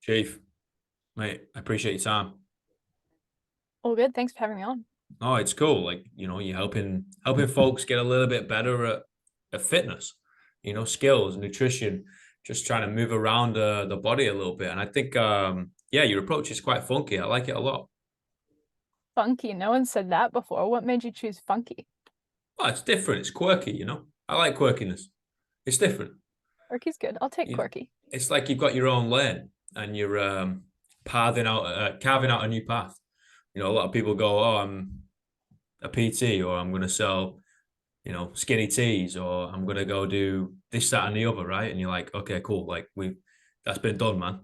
Chief, mate, I appreciate your time. All good. Thanks for having me on. Oh, it's cool. Like, you're helping folks get a little bit better at fitness, skills, nutrition, just trying to move around the body a little bit. And I think yeah, your approach is quite funky. I like it a lot. Funky. No one said that before. What made you choose funky? Oh, it's different. It's quirky. I like quirkiness. It's different. Quirky's good. I'll take You, quirky. it's like you've got your own lane and you're carving out a new path. A lot of people go, "Oh, I'm a PT, or I'm going to sell, skinny teas, or I'm going to go do this, that, and the other," right? And you're like, okay, cool. Like that's been done, man.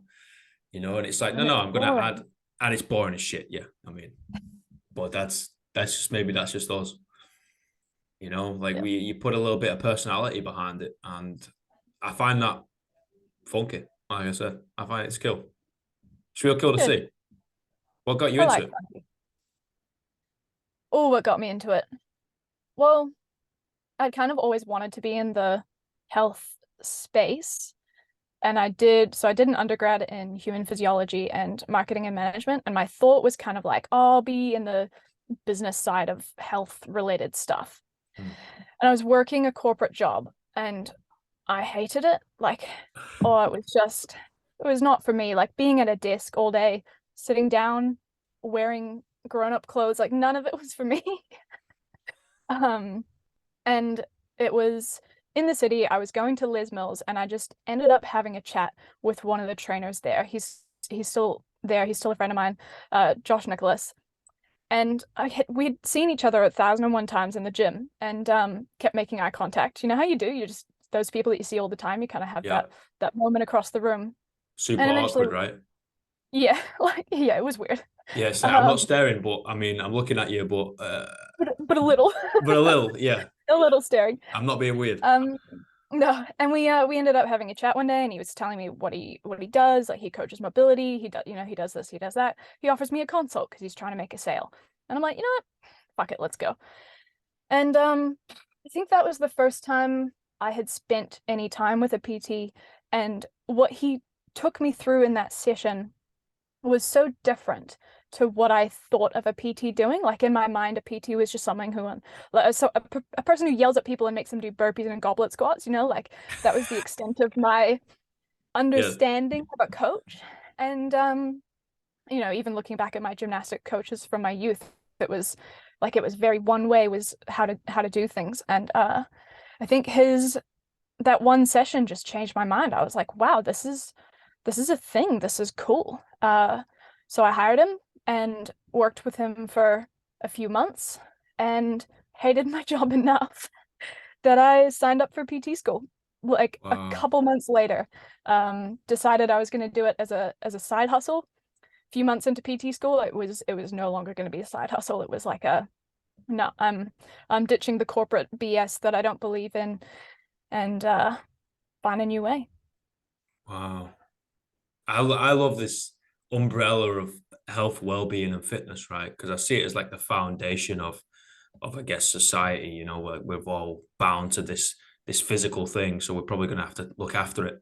And it's like, no, And no, it's I'm going to add, boring. and it's boring as shit. Yeah. I mean, but that's just us. Like Yeah. you put a little bit of personality behind it. And I find that funky. Like I said, I find it's cool. It's real cool to Good. see. What got you I into like it? funky. Oh, what got me into it? Well, I'd kind of always wanted to be in the health space. And I did an undergrad in human physiology and marketing and management. And my thought was kind of like, oh, I'll be in the business side of health related stuff. Hmm. And I was working a corporate job and I hated it. Oh, it was not for me. Like being at a desk all day, sitting down, wearing grown-up clothes, like none of it was for me. Um, and it was in the city. I was going to Les Mills and I just ended up having a chat with one of the trainers there. He's still there. He's still a friend of mine, Josh Nicholas. And we'd seen each other 1,001 times in the gym and kept making eye contact. You know how you do? You just those people that you see all the time, you kind of have Yeah. that moment across the room. Super And eventually, awkward, right? yeah, yeah, it was weird. Yes, I'm not Um, staring, but I mean, I'm looking at you, but a little, but a little, yeah. a little staring. I'm not being weird. Um, no, and we ended up having a chat one day, and he was telling me what he does. Like he coaches mobility. He does, he does this, he does that. He offers me a consult because he's trying to make a sale. And I'm like, you know what? Fuck it, let's go. And I think that was the first time I had spent any time with a PT, and what he took me through in that session was so different to what I thought of a PT doing. Like in my mind, a PT was just someone who, a person who yells at people and makes them do burpees and goblet squats. Like that was the extent of my Yeah. understanding of a coach. And even looking back at my gymnastic coaches from my youth, it was very one way was how to do things. And I think his that one session just changed my mind. I was like, wow, this is a thing. This is cool. So I hired him and worked with him for a few months and hated my job enough that I signed up for PT school. Like a Wow. couple months later, decided I was going to do it as a side hustle. A few months into PT school, it was no longer going to be a side hustle. It was like no, I'm ditching the corporate BS that I don't believe in and find a new way. Wow. I love this umbrella of health, well-being, and fitness, right? Because I see it as like the foundation of I guess society. We're all bound to this physical thing, so we're probably going to have to look after it.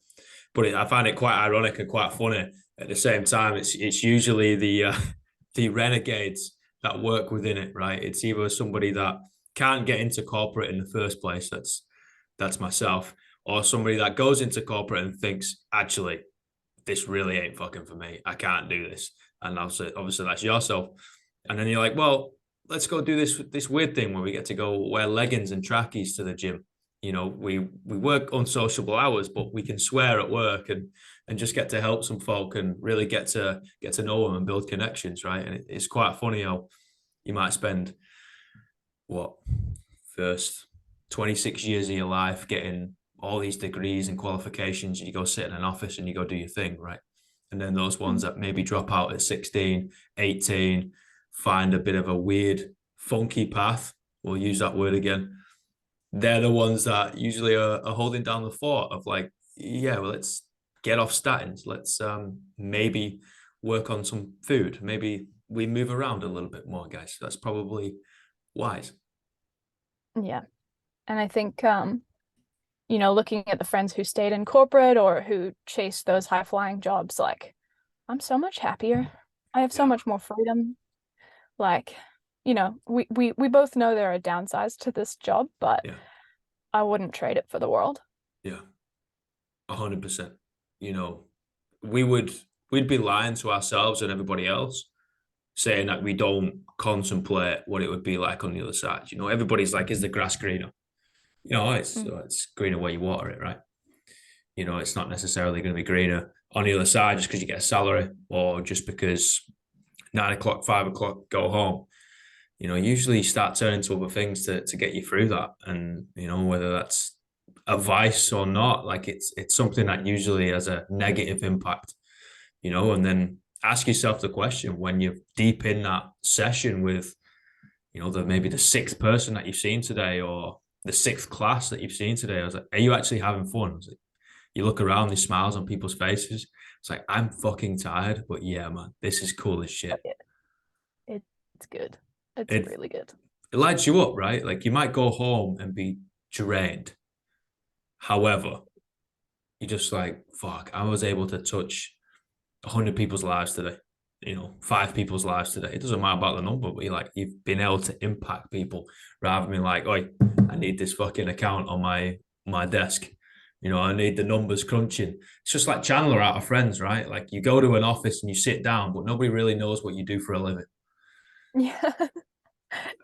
But I find it quite ironic and quite funny at the same time. It's usually the renegades that work within it, right? It's either somebody that can't get into corporate in the first place. That's myself, or somebody that goes into corporate and thinks, actually, this really ain't fucking for me. I can't do this. And obviously that's yourself. And then you're like, well, let's go do this weird thing where we get to go wear leggings and trackies to the gym. We work unsociable hours, but we can swear at work and just get to help some folk and really get to know them and build connections, right? And it's quite funny how you might spend what first 26 years of your life getting all these degrees and qualifications. You go sit in an office and you go do your thing, right? And then those ones that maybe drop out at 16, 18, find a bit of a weird, funky path. We'll use that word again. They're the ones that usually are holding down the fort of like, yeah, well, let's get off statins. Let's maybe work on some food. Maybe we move around a little bit more, guys. That's probably wise. Yeah. And I think looking at the friends who stayed in corporate or who chased those high flying jobs, like I'm so much happier. I have so Yeah, much more freedom. Like, we both know there are downsides to this job, but yeah, I wouldn't trade it for the world. yeah, 100%. You know, we would we'd be lying to ourselves and everybody else saying that we don't contemplate what it would be like on the other side. You know, everybody's like, is the grass greener? You know, Mm. it's greener where you water it, right? You know, it's not necessarily going to be greener on the other side just because you get a salary or just because 9 o'clock, 5 o'clock, go home. You know, usually you start turning to other things to get you through that. And, you know, whether that's a vice or not, like it's something that usually has a negative impact, you know, and then ask yourself the question when you're deep in that session with, you know, maybe the sixth person that you've seen today or the sixth class that you've seen today. I was like, are you actually having fun? I was like, you look around, these smiles on people's faces. It's like, I'm fucking tired, but yeah, man, this is cool as shit. But it's good. It's It really good. it lights you up, right? Like you might go home and be drained. However, you're just like, fuck, I was able to touch 100 people's lives today, you know, 5 people's lives today. It doesn't matter about the number, but you've been able to impact people rather than like, oh, I need this fucking account on my desk. You know, I need the numbers crunching. It's just like Chandler out of Friends, right? Like you go to an office and you sit down, but nobody really knows what you do for a living. Yeah.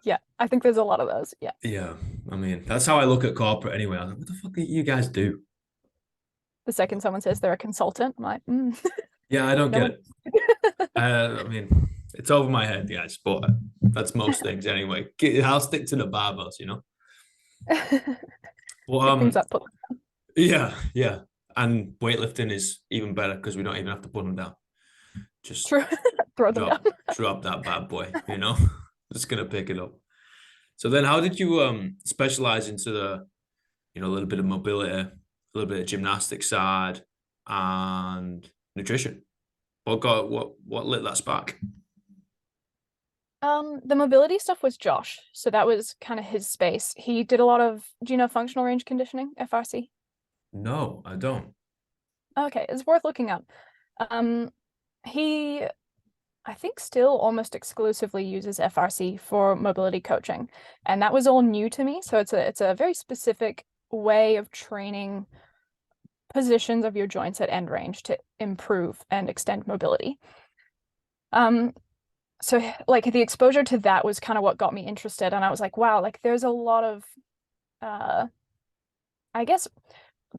Yeah. I think there's a lot of those. Yeah. Yeah, I mean, that's how I look at corporate anyway. I was like, what the fuck do you guys do? The second someone says they're a consultant, I'm like, Yeah, I don't no get one. it. I mean, it's over my head, guys, but that's most things anyway. I'll stick to the barbells, you know. Well, Pick things up, put yeah, yeah, and weightlifting is even better because we don't even have to put them down. Just throw throw them down. drop that bad boy, you know. Just gonna pick it up. So then, how did you specialize into the, you know, a little bit of mobility, a little bit of gymnastics side, and nutrition? What lit that spark? The mobility stuff was Josh, so that was kind of his space. He did a lot of, do you know functional range conditioning, FRC? No, I don't. Okay, it's worth looking up. Um, he, I think, still almost exclusively uses FRC for mobility coaching, and that was all new to me. So it's a very specific way of training positions of your joints at end range to improve and extend mobility. Um, so like the exposure to that was kind of what got me interested, and I was like, wow, like there's a lot of uh I guess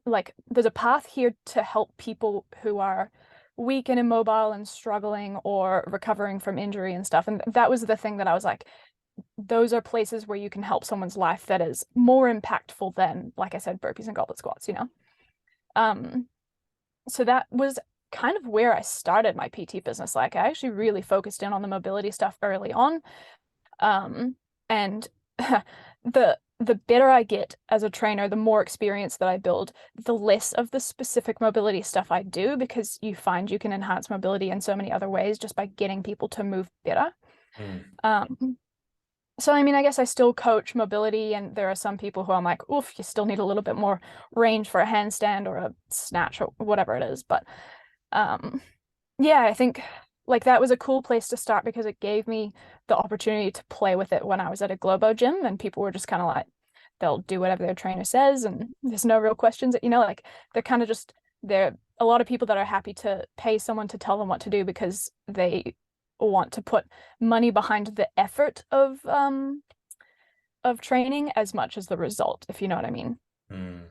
like there's a path here to help people who are weak and immobile and struggling or recovering from injury and stuff. And that was the thing that I was like, those are places where you can help someone's life that is more impactful than, like I said, burpees and goblet squats, you know? Um, so that was kind of where I started my PT business. Like I actually really focused in on the mobility stuff early on. And the better I get as a trainer, the more experience that I build, the less of the specific mobility stuff I do, because you find you can enhance mobility in so many other ways just by getting people to move better. Mm, Um, so I mean, I guess I still coach mobility, and there are some people who I'm like, oof, you still need a little bit more range for a handstand or a snatch or whatever it is. But um, yeah, I think like that was a cool place to start because it gave me the opportunity to play with it when I was at a Globo gym, and people were just kind of like, they'll do whatever their trainer says and there's no real questions, like they're kind of just, they're a lot of people that are happy to pay someone to tell them what to do because they want to put money behind the effort of training as much as the result, if you know what I mean. mm.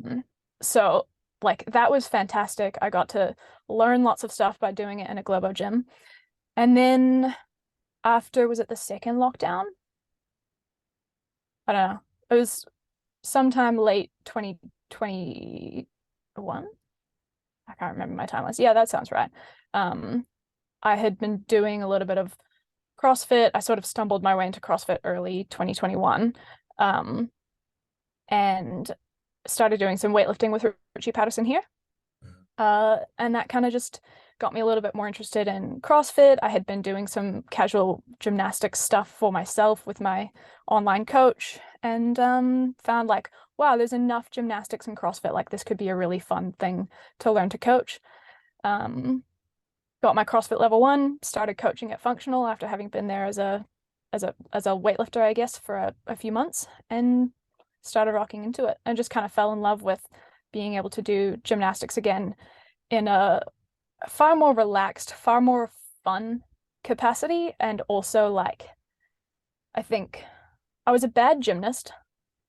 Mm. So like that was fantastic. I got to learn lots of stuff by doing it in a Globo gym. And then after, was it the second lockdown? I don't know. It was sometime late 2021. I can't remember my timelines. Yeah, that sounds right. I had been doing a little bit of CrossFit. I sort of stumbled my way into CrossFit early 2021. And started doing some weightlifting with Richie Patterson here. And that kind of just got me a little bit more interested in CrossFit. I had been doing some casual gymnastics stuff for myself with my online coach, and found like, wow, there's enough gymnastics and CrossFit. Like this could be a really fun thing to learn to coach. Um, got my CrossFit level 1, started coaching at Functional after having been there as a weightlifter, I guess, for a few months, and started rocking into it and just kind of fell in love with being able to do gymnastics again in a far more relaxed, far more fun capacity. And also, like, I think I was a bad gymnast.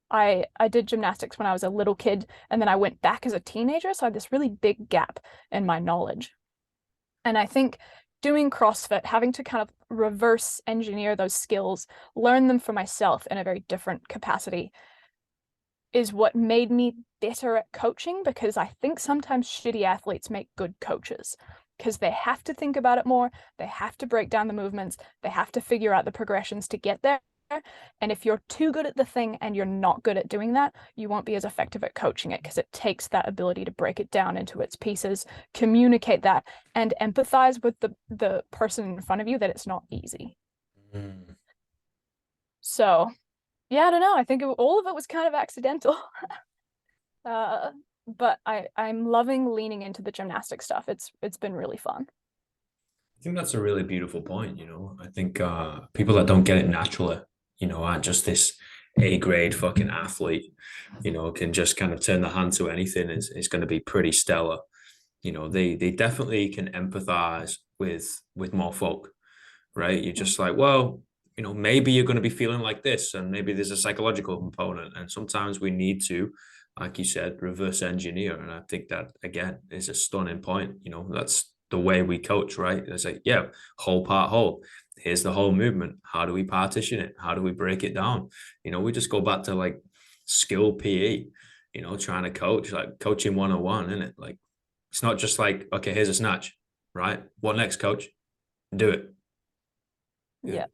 I did gymnastics when I was a little kid, and then I went back as a teenager, so I had this really big gap in my knowledge. And I think doing CrossFit, having to kind of reverse engineer those skills, learn them for myself in a very different capacity, is what made me better at coaching, because I think sometimes shitty athletes make good coaches because they have to think about it more, they have to break down the movements, they have to figure out the progressions to get there. And if you're too good at the thing and you're not good at doing that, you won't be as effective at coaching it, because it takes that ability to break it down into its pieces, communicate that, and empathize with the person in front of you that it's not easy. Mm. So, yeah, I don't know. I think all of it was kind of accidental. But I'm loving leaning into the gymnastic stuff. It's been really fun. I think that's a really beautiful point. I think people that don't get it naturally, aren't just this A grade fucking athlete, can just kind of turn their hand to anything. Is going to be pretty stellar. They definitely can empathize with more folk, right? You're just like, well, maybe you're going to be feeling like this, and maybe there's a psychological component, and sometimes we need to, like you said, reverse engineer. And I think that again is a stunning point. That's the way we coach, right? It's like, yeah, whole part whole. Here's the whole movement. How do we partition it? How do we break it down? We just go back to like skill PE, trying to coach, like coaching 101, isn't it? Like, it's not just like, okay, here's a snatch, right? What next, coach? Do it. Yeah.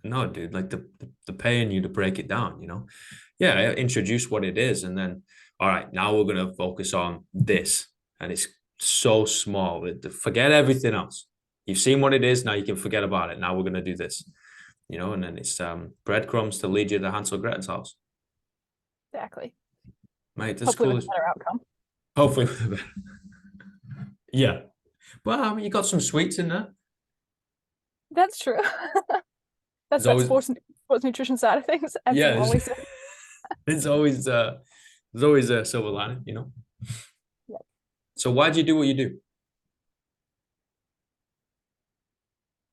No, dude, like the paying you to break it down, Yeah, introduce what it is, and then all right, now we're gonna focus on this. And it's so small. Forget everything else. You've seen what it is, now you can forget about it. Now we're gonna do this, and then it's breadcrumbs to lead you to Hansel Gretel's house. Exactly. Mate, that's Hopefully cool. with a better outcome. Hopefully. Yeah. Well, I mean, you got some sweets in there. That's true. That's There's that always sports nutrition side of things, as yeah, you always say. there's always there's always a silver lining. Yeah. So why do you do what you do?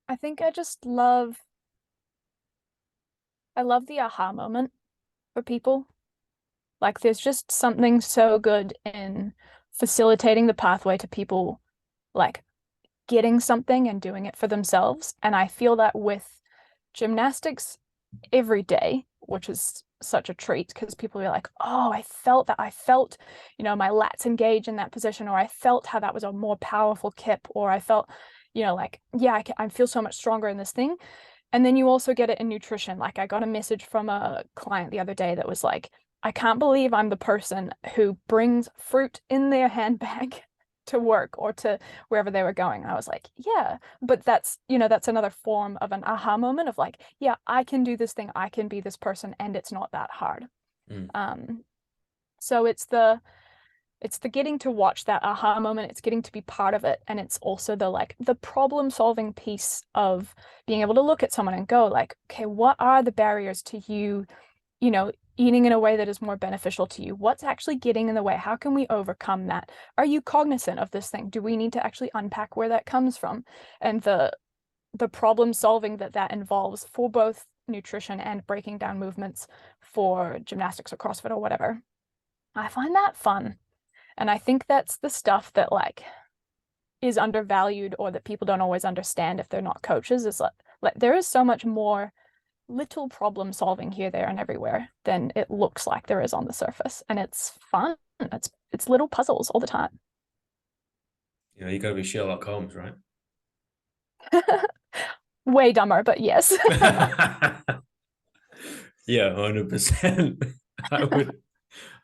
I think I love the aha moment for people. Like, there's just something so good in facilitating the pathway to people, like, getting something and doing it for themselves. And I feel that with gymnastics every day, which is such a treat, because people are like, oh, I felt that. I felt, my lats engage in that position, or I felt how that was a more powerful kip, or I felt, like, yeah, I feel so much stronger in this thing. And then you also get it in nutrition. Like, I got a message from a client the other day that was like, I can't believe I'm the person who brings fruit in their handbag to work or to wherever they were going. I was like, yeah, but that's another form of an aha moment of like, yeah, I can do this thing, I can be this person, and it's not that hard. Mm. So it's the getting to watch that aha moment, it's getting to be part of it, and it's also the problem solving piece of being able to look at someone and go like, okay, what are the barriers to you, eating in a way that is more beneficial to you? What's actually getting in the way? How can we overcome that? Are you cognizant of this thing? Do we need to actually unpack where that comes from? And the problem solving that involves for both nutrition and breaking down movements for gymnastics or CrossFit or whatever. I find that fun. And I think that's the stuff that like is undervalued, or that people don't always understand if they're not coaches, is like there is so much more little problem solving here, there, and everywhere than it looks like there is on the surface. And it's fun. It's little puzzles all the time. You gotta be Sherlock Holmes, right? Way dumber, but yes. Yeah, 100%. I would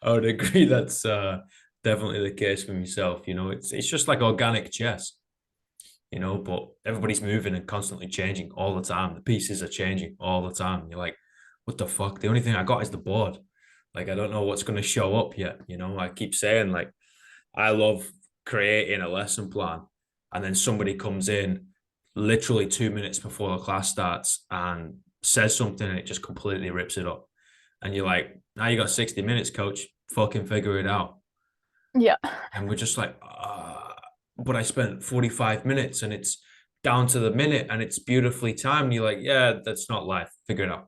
I would agree that's definitely the case for myself. It's just like organic chess, but everybody's moving and constantly changing all the time. The pieces are changing all the time. You're like, what the fuck? The only thing I got is the board. Like, I don't know what's going to show up yet. I keep saying, like, I love creating a lesson plan and then somebody comes in literally 2 minutes before the class starts and says something and it just completely rips it up. And you're like, now you got 60 minutes, coach, fucking figure it out. Yeah. And we're just like, but I spent 45 minutes and it's down to the minute and it's beautifully timed. You're like, yeah, that's not life. Figure it out.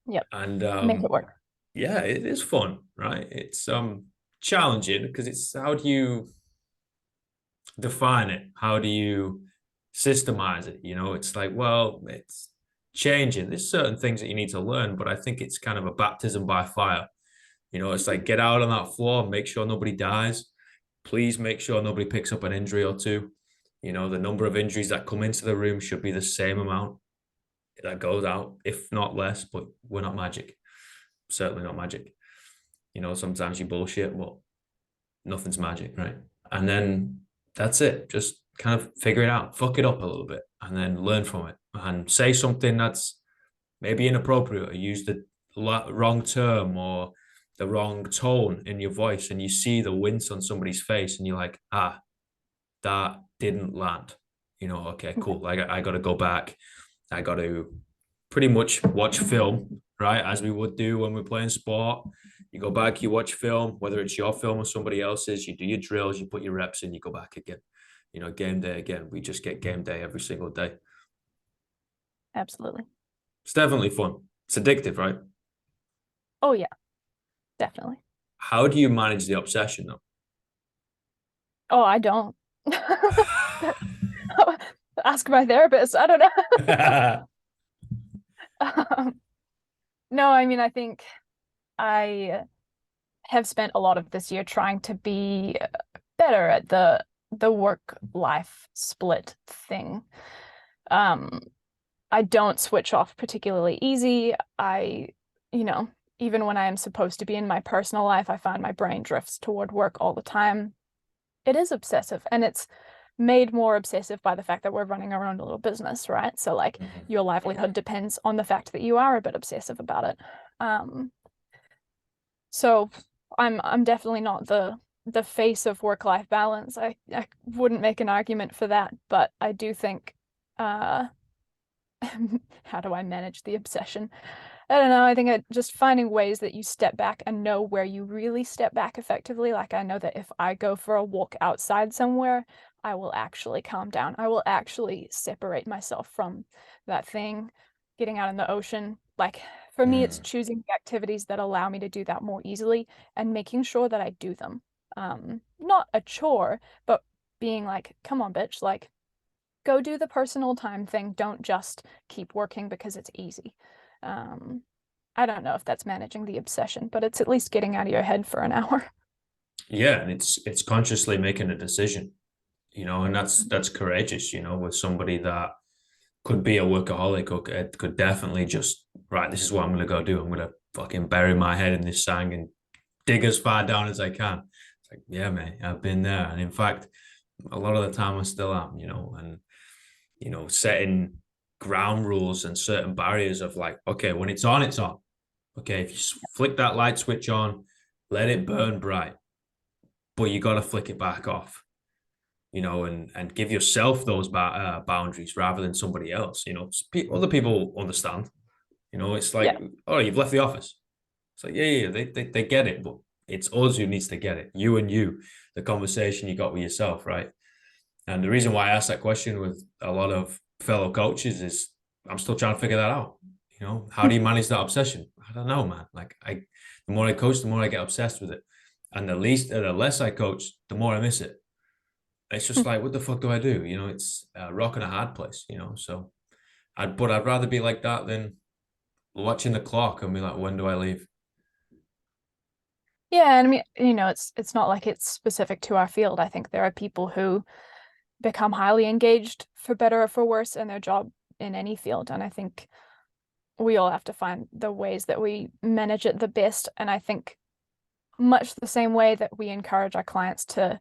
Yep. And Make it work. yeah, it is fun, right? It's challenging because it's how do you define it? How do you systemize it? You know, it's like, well, it's changing. There's certain things that you need to learn, but I think it's kind of a baptism by fire. You know, it's like get out on that floor, make sure nobody dies. Please make sure nobody picks up an injury or two. You know, the number of injuries that come into the room should be the same amount that goes out, if not less, but we're not magic. Certainly not magic. You know, sometimes you bullshit, but nothing's magic, right? And then that's it. Just kind of figure it out, fuck it up a little bit, and then learn from it and say something that's maybe inappropriate or use the wrong term or the wrong tone in your voice. And you see the wince on somebody's face and you're like, that didn't land. You know, okay, cool. I got to go back. I got to pretty much watch film, right? As we would do when we're playing sport. You go back, you watch film, whether it's your film or somebody else's, you do your drills, you put your reps in, you go back again. You know, game day again. We just get game day every single day. Absolutely. It's definitely fun. It's addictive, right? Oh yeah, definitely. How do you manage the obsession though? Oh, I don't. Ask my therapist. I don't know. No, I mean, I think I have spent a lot of this year trying to be better at the work life split thing. I don't switch off particularly easy. You know, even when I am supposed to be in my personal life, I find my brain drifts toward work all the time. It is obsessive, and it's made more obsessive by the fact that we're running our own little business, right? So like your livelihood depends on the fact that you are a bit obsessive about it. So I'm definitely not the face of work-life balance. I wouldn't make an argument for that, but I do think how do I manage the obsession? I don't know. I think just finding ways that you step back and know where you really step back effectively. Like I know that if I go for a walk outside somewhere, I will actually calm down. I will actually separate myself from that thing, getting out in the ocean. Like for me, it's choosing the activities that allow me to do that more easily and making sure that I do them. Not a chore, but being like, come on, bitch, like go do the personal time thing. Don't just keep working because it's easy. I don't know if that's managing the obsession, but it's at least getting out of your head for an hour. Yeah, and it's consciously making a decision, you know, and that's courageous, you know, with somebody that could be a workaholic or it could definitely just right, this is what I'm gonna go do. I'm gonna fucking bury my head in this sand and dig as far down as I can. It's like, yeah, mate, I've been there. And in fact, a lot of the time I still am, you know, and you know, setting ground rules and certain barriers of like, okay, when it's on, it's on. Okay, if you flick that light switch on, let it burn bright, but you got to flick it back off, you know, and give yourself those boundaries rather than somebody else. You know, other people understand. You know, it's like, Yeah. oh, you've left the office. It's like, yeah, they get it, but it's us who needs to get it. You and you, the conversation you got with yourself, right? And the reason why I asked that question with a lot of fellow coaches is I'm still trying to figure that out. You know, how do you manage that obsession? I don't know, man. Like the more I coach, the more I get obsessed with it, and the less I coach, the more I miss it. It's just like, what the fuck do I do? You know, it's a rock and a hard place. You know, so I'd rather be like that than watching the clock and be like, when do I leave? Yeah, and I mean, you know, it's not like it's specific to our field. I think there are people who become highly engaged for better or for worse in their job in any field. And I think we all have to find the ways that we manage it the best. And I think much the same way that we encourage our clients to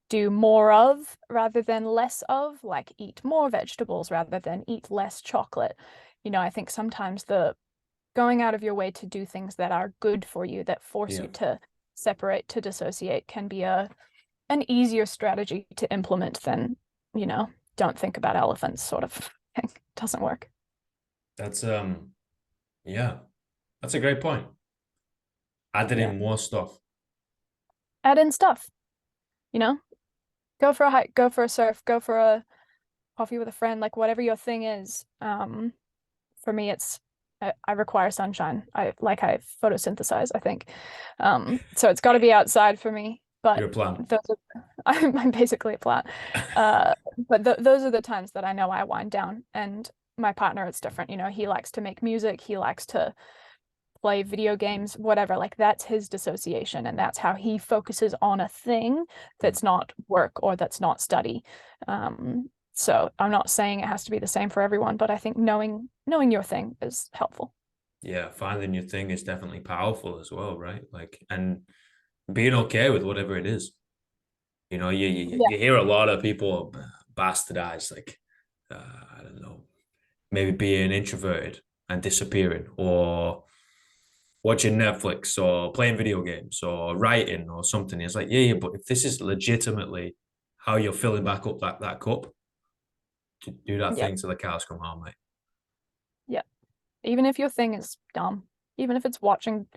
do more of rather than less of, like eat more vegetables rather than eat less chocolate. You know, I think sometimes the going out of your way to do things that are good for you, that force Yeah. you to separate, to dissociate, can be an easier strategy to implement than, don't think about elephants sort of thing. Doesn't work. That's yeah, that's a great point. Added Yeah. in more stuff. Add in stuff, you know, go for a hike, go for a surf, go for a coffee with a friend, like whatever your thing is. For me, I require sunshine. I photosynthesize, I think. So it's got to be outside for me. But You're a plan. those are, I'm basically a plant. But those are the times that I know I wind down. And my partner is different. He likes to make music. He likes to play video games, whatever. Like that's his dissociation, and that's how he focuses on a thing that's not work or that's not study. So I'm not saying it has to be the same for everyone, but I think knowing your thing is helpful. Yeah, finding your thing is definitely powerful as well, right? Like, and being okay with whatever it is. You Yeah. hear a lot of people bastardize, like, I don't know, maybe being introverted and disappearing, or watching Netflix, or playing video games, or writing, or something. It's like, yeah, but if this is legitimately how you're filling back up that cup, do that Yeah. thing till the cows come home, mate. Yeah. Even if your thing is dumb, even if it's watching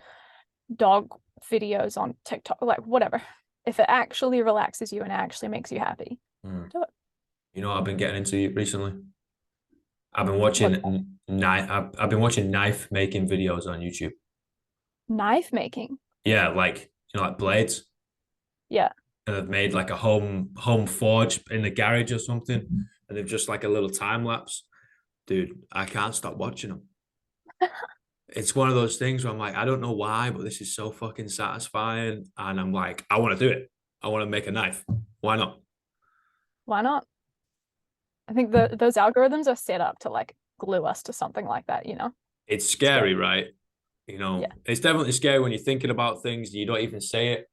dog videos on TikTok, like whatever. If it actually relaxes you and actually makes you happy, Mm. do it. You know what I've been getting into recently? I've been What's that? watching knife. I've been watching knife making videos on YouTube. Knife making? Yeah, like like blades, Yeah. and they've made like a home forge in the garage or something, and they've just like a little time lapse. Dude, I can't stop watching them. It's one of those things where I'm like, I don't know why, but this is so fucking satisfying, and I'm like, I want to do it. I want to make a knife. Why not? Why not? I think those algorithms are set up to like glue us to something like that. It's Scary. scary, right? Yeah. It's definitely scary when you're thinking about things, you don't even say it,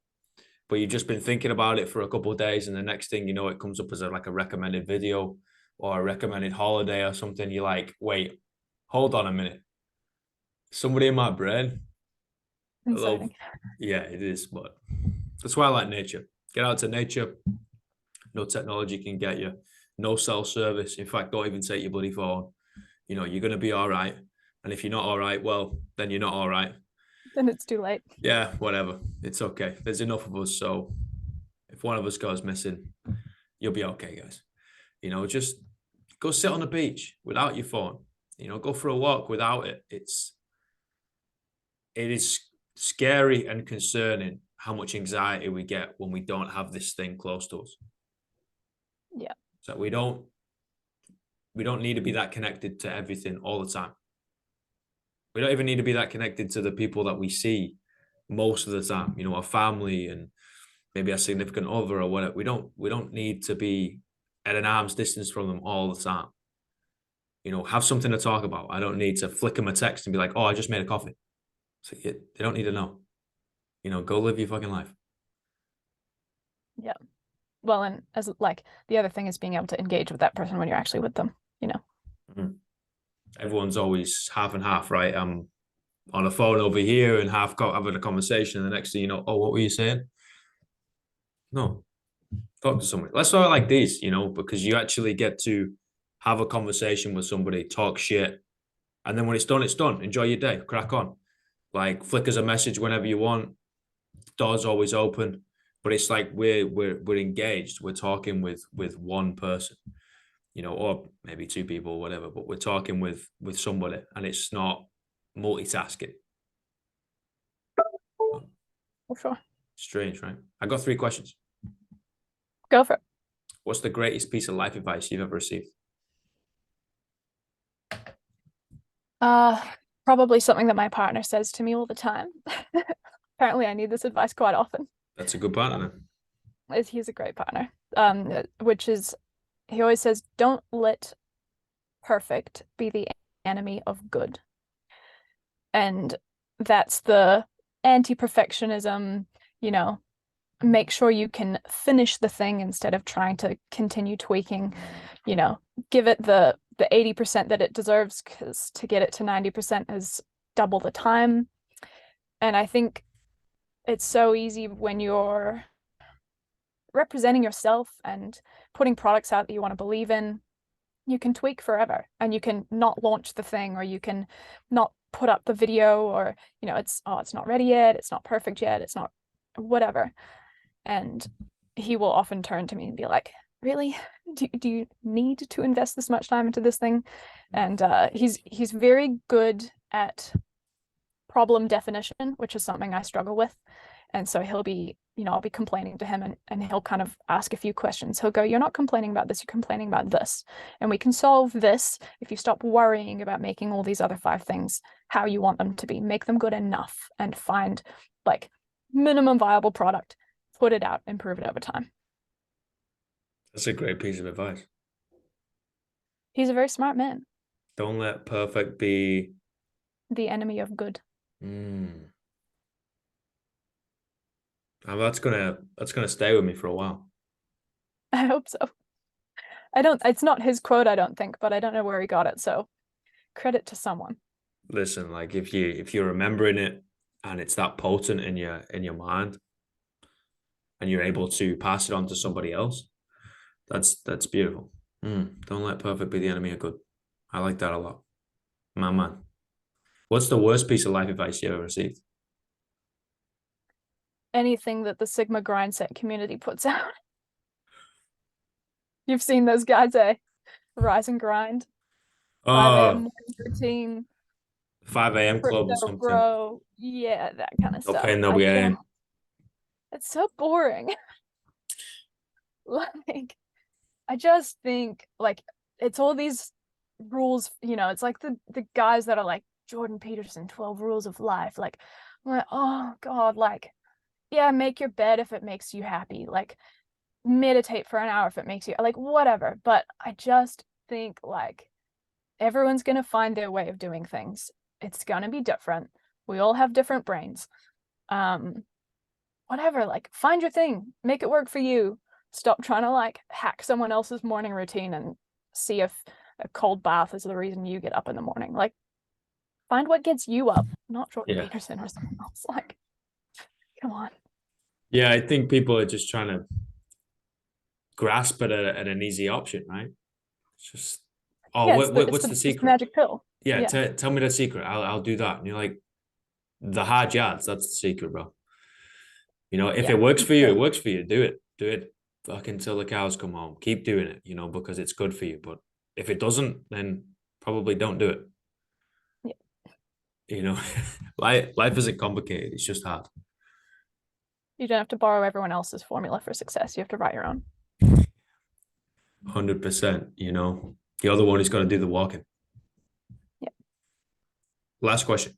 but you've just been thinking about it for a couple of days, and the next thing you know, it comes up as like a recommended video or a recommended holiday or something. You're like, wait, hold on a minute. Somebody in my brain. A little, Exciting. yeah, it is, but that's why I like nature. Get out to nature. No technology can get you. No cell service. In fact, don't even take your bloody phone. You're gonna be all right. And if you're not all right, well, then you're not all right. Then it's too late. Yeah, whatever. It's okay. There's enough of us. So if one of us goes missing, you'll be okay, guys. Just go sit on the beach without your phone. Go for a walk without it. It is scary and concerning how much anxiety we get when we don't have this thing close to us. Yeah. So we don't need to be that connected to everything all the time. We don't even need to be that connected to the people that we see most of the time. Our family and maybe a significant other or whatever. We don't need to be at an arm's distance from them all the time. Have something to talk about. I don't need to flick them a text and be like, "Oh, I just made a coffee." So they don't need to know. Go live your fucking life. Yeah. Well, and as like the other thing is being able to engage with that person when you're actually with them. Mm-hmm. Everyone's always half and half, right? I'm on a phone over here and half having a conversation. And the next thing you know, oh, what were you saying? No, talk to somebody. Let's start like this, because you actually get to have a conversation with somebody, talk shit, and then when it's done, it's done. Enjoy your day, crack on. Like flick us a message whenever you want. Doors always open, but it's like we're engaged. We're talking with one person, or maybe two people or whatever. But we're talking with somebody, and it's not multitasking. For sure. Strange, right? I got 3 questions. Go for it. What's the greatest piece of life advice you've ever received? Uh, Probably something that my partner says to me all the time. Apparently, I need this advice quite often. That's a good partner. He's a great partner. Which is he always says, "Don't let perfect be the enemy of good." And that's the anti-perfectionism, you know, make sure you can finish the thing instead of trying to continue tweaking, give it the 80% that it deserves, because to get it to 90% is double the time. And I think it's so easy when you're representing yourself and putting products out that you want to believe in, you can tweak forever, and you can not launch the thing, or you can not put up the video, or it's not ready yet, it's not perfect yet, it's not whatever. And he will often turn to me and be like, really, do you need to invest this much time into this thing? And he's very good at problem definition, which is something I struggle with. And so he'll be, I'll be complaining to him, and he'll kind of ask a few questions. He'll go, you're not complaining about this, you're complaining about this. And we can solve this if you stop worrying about making all these other 5 things how you want them to be. Make them good enough and find like minimum viable product, put it out, improve it over time. That's a great piece of advice. He's a very smart man. Don't let perfect be the enemy of good. And that's gonna stay with me for a while. I hope so. It's not his quote, I don't think, but I don't know where he got it, so credit to someone. Listen, like if you're remembering it and it's that potent in your mind and you're able to pass it on to somebody else, that's beautiful. Don't let perfect be the enemy of good. I like that a lot. My man. What's the worst piece of life advice you ever received? Anything that the Sigma grind set community puts out. You've seen those guys, eh? Rise and grind. 5 a.m. morning routine. 5 a.m. club or Crypto something. bro. Yeah, that kind of No stuff. pain, no gain. It's so boring. Like, I just think like it's all these rules, it's like the guys that are like Jordan Peterson, 12 rules of life. Like, I'm like, oh God, like, yeah, make your bed if it makes you happy. Like, meditate for an hour if it makes you like whatever. But I just think like everyone's gonna find their way of doing things. It's gonna be different. We all have different brains. Whatever, like find your thing, make it work for you. Stop trying to like hack someone else's morning routine and see if a cold bath is the reason you get up in the morning. Like, find what gets you up, not Jordan Peterson or someone else. Like, come on. Yeah, I think people are just trying to grasp at an easy option, right? It's just, what's the secret? Magic pill. Yeah, tell me the secret. I'll do that. And you're like, the hard yards, that's the secret, bro. If it works for you, it works for you. Do it fucking till the cows come home. Keep doing it, because it's good for you. But if it doesn't, then probably don't do it. Yeah. Life isn't complicated. It's just hard. You don't have to borrow everyone else's formula for success. You have to write your own. 100%. The other one is going to do the walking. Yeah. Last question.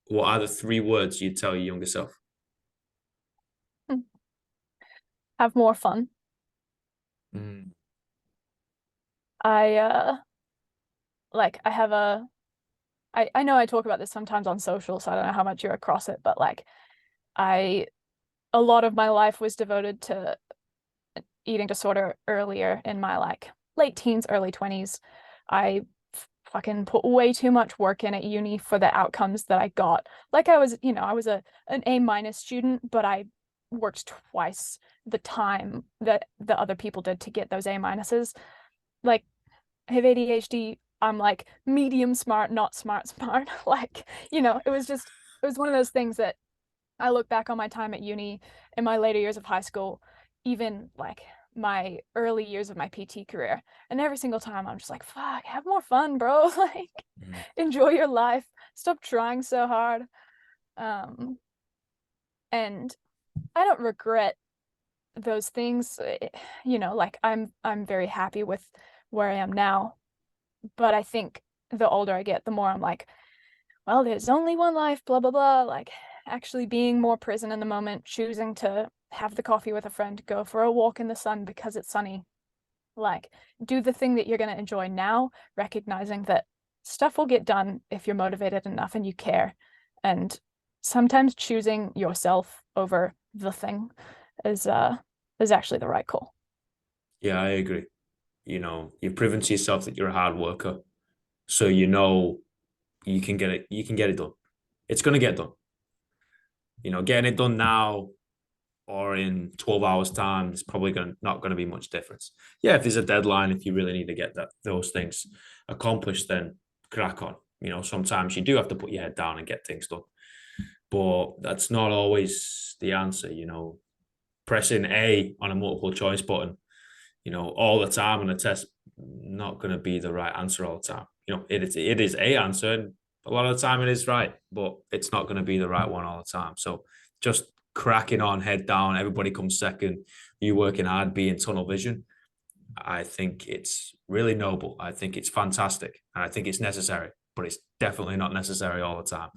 What are the 3 words you'd tell your younger self? Have more fun. I know I talk about this sometimes on social, so I don't know how much you're across it, but like a lot of my life was devoted to eating disorder earlier in my like late teens, early 20s. I fucking put way too much work in at uni for the outcomes that I got. Like I was an A- student, but I worked twice the time that the other people did to get those A-. Like, I have ADHD. I'm like medium smart, not smart. Like, it was one of those things that I look back on my time at uni, in my later years of high school, even like my early years of my PT career. And every single time I'm just like, fuck, have more fun, bro. Like, enjoy your life. Stop trying so hard. And I don't regret those things. Like I'm very happy with where I am now. But I think the older I get, the more I'm like, well, there's only one life, blah, blah, blah. Like, actually being more present in the moment, choosing to have the coffee with a friend, go for a walk in the sun because it's sunny. Like, do the thing that you're going to enjoy now, recognizing that stuff will get done if you're motivated enough and you care. And sometimes choosing yourself over the thing is actually the right call. Yeah, I agree. You've proven to yourself that you're a hard worker. So you can get it done. It's gonna get done. Getting it done now or in 12 hours time, it's probably not going to be much difference. Yeah, if there's a deadline, if you really need to get those things accomplished, then crack on. Sometimes you do have to put your head down and get things done, but that's not always the answer. Pressing A on a multiple choice button, all the time on a test, not going to be the right answer all the time. It is a answer, and a lot of the time it is right, but it's not going to be the right one all the time. So just cracking on, head down, everybody comes second, you working hard, being tunnel vision. I think it's really noble. I think it's fantastic. And I think it's necessary, but it's definitely not necessary all the time.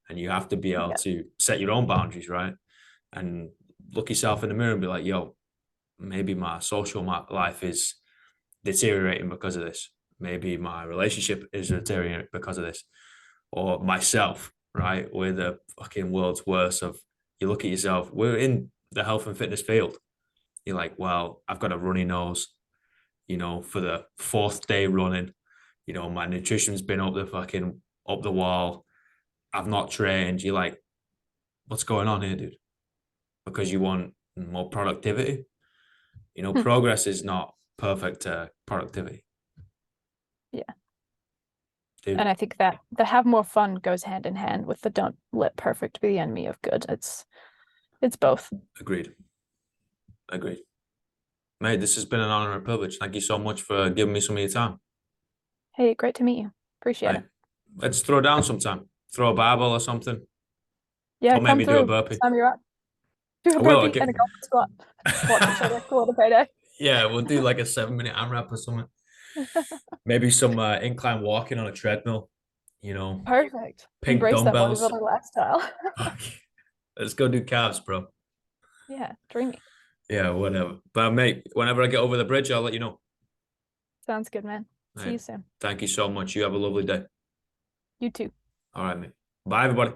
And you have to be able Yeah. to set your own boundaries, right? And look yourself in the mirror and be like, yo, maybe my social life is deteriorating because of this. Maybe my relationship is deteriorating because of this. Or myself, right? We're the fucking world's worst of, you look at yourself, we're in the health and fitness field. You're like, well, I've got a runny nose, for the fourth day running. My nutrition's been up the wall. I've not trained. You're like, what's going on here, dude? Because you want more productivity. Progress is not perfect productivity. Yeah. Dude. And I think that the have more fun goes hand in hand with the don't let perfect be the enemy of good. It's both. Agreed. Mate, this has been an honor and a privilege. Thank you so much for giving me some of your time. Hey, great to meet you. Appreciate it. Let's throw down sometime. Throw a barbell or something. Yeah, Or come maybe do a through. burpee. Time you're up. Do a I will. burpee and a goblet squat. Watch each other. Call it a payday. Yeah, we'll do like a 7-minute AMRAP or something. Maybe some incline walking on a treadmill. Perfect. Pink Embrace that dumbbells. bodybuilder lifestyle. Let's go do calves, bro. Yeah, dreamy. Yeah, whatever. But mate, whenever I get over the bridge, I'll let you know. Sounds good, man. See you soon. Thank you so much. You have a lovely day. You too. All right, mate. Bye, everybody.